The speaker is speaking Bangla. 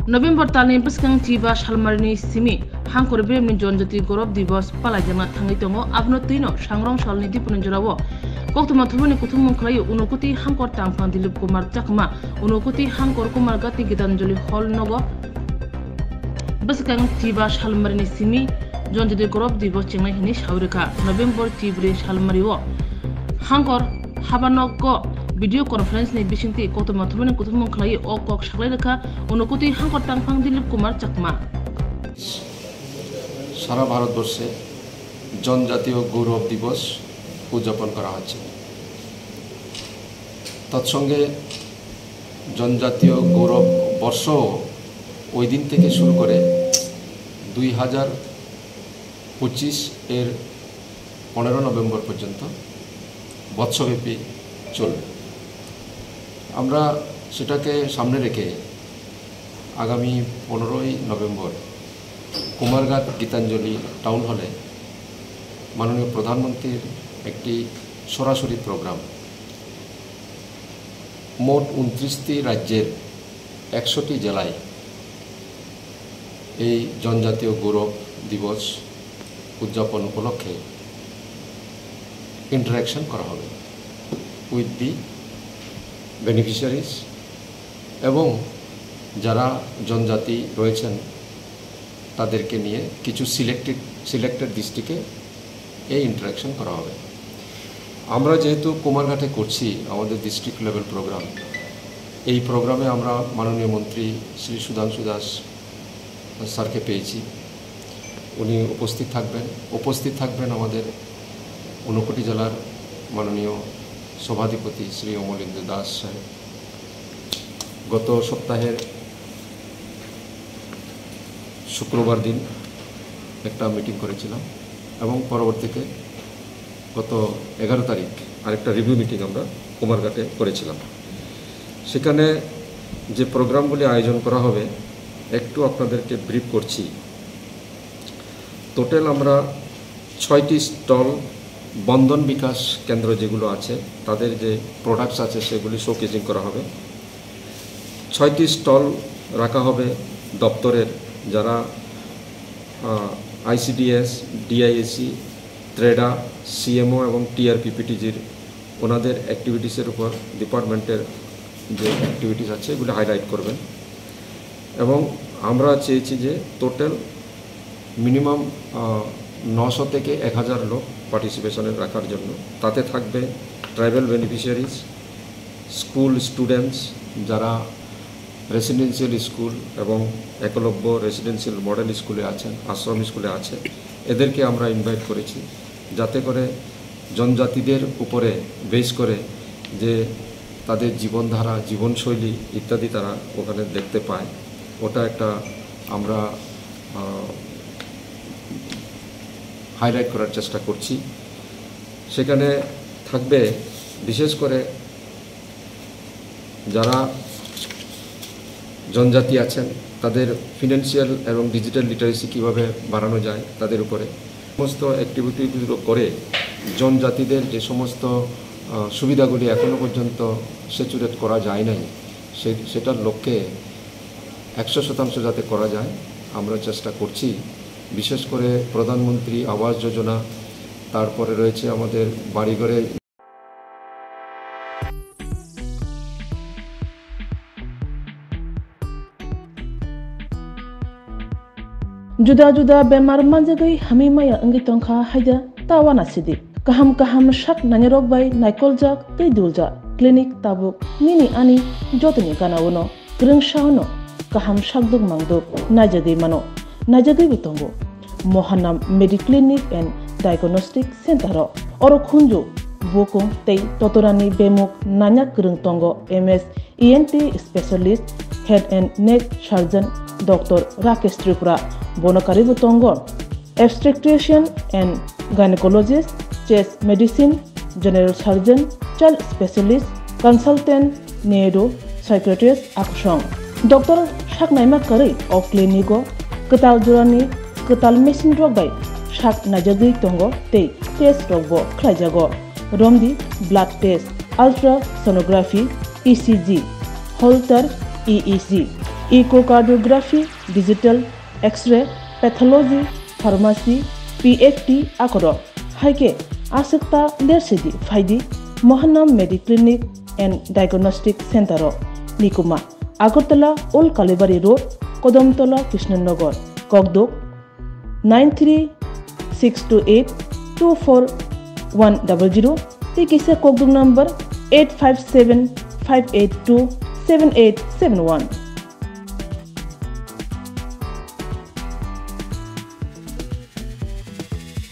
November talni baskang tiba shalmarni simi hangkor bremni jonjati gorob divos palajama thangi tongo abno tino sangrong shalni dipun jorawo koktuma thumani kuthum khlai unukuti hangkor tangphang Dilip Kumar Chakma unukuti hangkor Kumar Gati Gitanjali hall nogo baskang tiba shalmarni simi jonjati gorob divos chengnai hini shaurika November tibre shalmariwo hangkor habanogo video conference ni bisingti koktuma thumani kuthum khlai ok shaklairaka unukuti hangkor tangphang Dilip Kumar Chakma সারা ভারতবর্ষে জনজাতীয় গৌরব দিবস উদযাপন করা হচ্ছে। তৎসঙ্গে জনজাতীয় গৌরব বর্ষ ওই দিন থেকে শুরু করে 2025 এর 15 নভেম্বর পর্যন্ত বৎসরব্যাপী চলবে। আমরা সেটাকে সামনে রেখে আগামী 15 নভেম্বর কুমারঘাট গীতাঞ্জলি টাউন হলে মাননীয় প্রধানমন্ত্রীর একটি সরাসরি প্রোগ্রাম মোট 29টি রাজ্যের 100টি জেলায় এই জনজাতীয় গৌরব দিবস উদযাপন উপলক্ষে ইন্টারঅ্যাকশন করা হবে উইথ দি বেনিফিশিয়ারিজ এবং যারা জনজাতি রয়েছেন তাদেরকে নিয়ে কিছু সিলেক্টেড ডিস্ট্রিক্টে এই ইন্টারঅ্যাকশন করা হবে। আমরা যেহেতু কুমারঘাটে করছি আমাদের ডিস্ট্রিক্ট লেভেল প্রোগ্রাম, এই প্রোগ্রামে আমরা মাননীয় মন্ত্রী শ্রী সুধাংশু দাস স্যারকে পেয়েছি, উনি উপস্থিত থাকবেন আমাদের ঊনকোটি জেলার মাননীয় সভাধিপতি শ্রী অমলেন্দু দাস সাহেব। গত সপ্তাহের শুক্রবার দিন একটা মিটিং করেছিলাম এবং পরবর্তীতে গত 11 তারিখ আরেকটা রিভিউ মিটিং আমরা কুমারঘাটে করেছিলাম। সেখানে যে প্রোগ্রামগুলি আয়োজন করা হবে একটু আপনাদেরকে ব্রিফ করছি। টোটাল আমরা 6টি স্টল বন্ধন বিকাশ কেন্দ্র যেগুলো আছে তাদের যে প্রোডাক্টস আছে সেগুলি শোকেজিং করা হবে। 6টি স্টল রাখা হবে দপ্তরের যারা আইসিডিএস, ডিআইএসি, ট্রেডা, সিএমও এবং টিআরপিপিটিজির ওনাদের অ্যাক্টিভিটিসের উপর ডিপার্টমেন্টের যে অ্যাক্টিভিটিস আছে এগুলো হাইলাইট করবেন। এবং আমরা চেয়েছি যে টোটাল মিনিমাম 900 থেকে 1000 লোক পার্টিসিপেশনের রাখার জন্য। তাতে থাকবে ট্রাইবাল বেনিফিশিয়ারিজ, স্কুল স্টুডেন্টস যারা রেসিডেন্সিয়াল স্কুল এবং একলব্য রেসিডেন্সিয়াল মডেল স্কুলে আছেন, আশ্রম স্কুলে আছে, এদেরকে আমরা ইনভাইট করেছি যাতে করে জনজাতিদের উপরে বেস করে যে তাদের জীবনধারা, জীবনশৈলী ইত্যাদি তারা ওখানে দেখতে পায়। ওটা একটা আমরা হাইলাইট করার চেষ্টা করছি। সেখানে থাকবে বিশেষ করে যারা জনজাতি আছেন তাদের ফিনান্সিয়াল এবং ডিজিটাল লিটারেসি কীভাবে বাড়ানো যায় তাদের উপরে সমস্ত অ্যাক্টিভিটিগুলো করে জনজাতিদের যে সমস্ত সুবিধাগুলি এখনও পর্যন্ত স্যাচুরেট করা যায় নাই সেটার লক্ষ্যে 100% যাতে করা যায় আমরা চেষ্টা করছি। বিশেষ করে প্রধানমন্ত্রী আবাস যোজনা, তারপরে রয়েছে আমাদের বাড়িঘরে juda bemar manjagai hamimaya angi tongkha haida tawana sidi kaham shak nanyarok bai naikolja teidulja clinic tabuk nini ani jotni kanawono grengshauno kaham shakduk mangduk najagai mano najagai bitongo mohanam mediclinic and diagnostic center oro khunju bokong tei totorani bemuk nanya grengtongo ms ENT specialist head and neck surgeon Dr. Rakesh Tripura Bonakari Butongo, obstetrician and gynecologist, chest medicine, general surgeon, child specialist, consultant, neuro, psychiatrist, Akshong. Dr. Shaknaima Kari of Clinico, Katal Jurani, Katal Machine Drogbai, Shak Najagi Tongo, Te, Test Rogbo, Klajago, Romdi, blood test, ultrasonography, ECG, Holter, EEG. echocardiography, digital, X-ray, pathology, pharmacy, PFT akoro. Haike asekta lersidi faidi Mohanam Mediclinic and Diagnostic Center Nikuma Agartala Old Kalibari Road Kodamtola Krishnanagar Kogdok 93-628-24100 Tikise Kogdok number 857-582-7871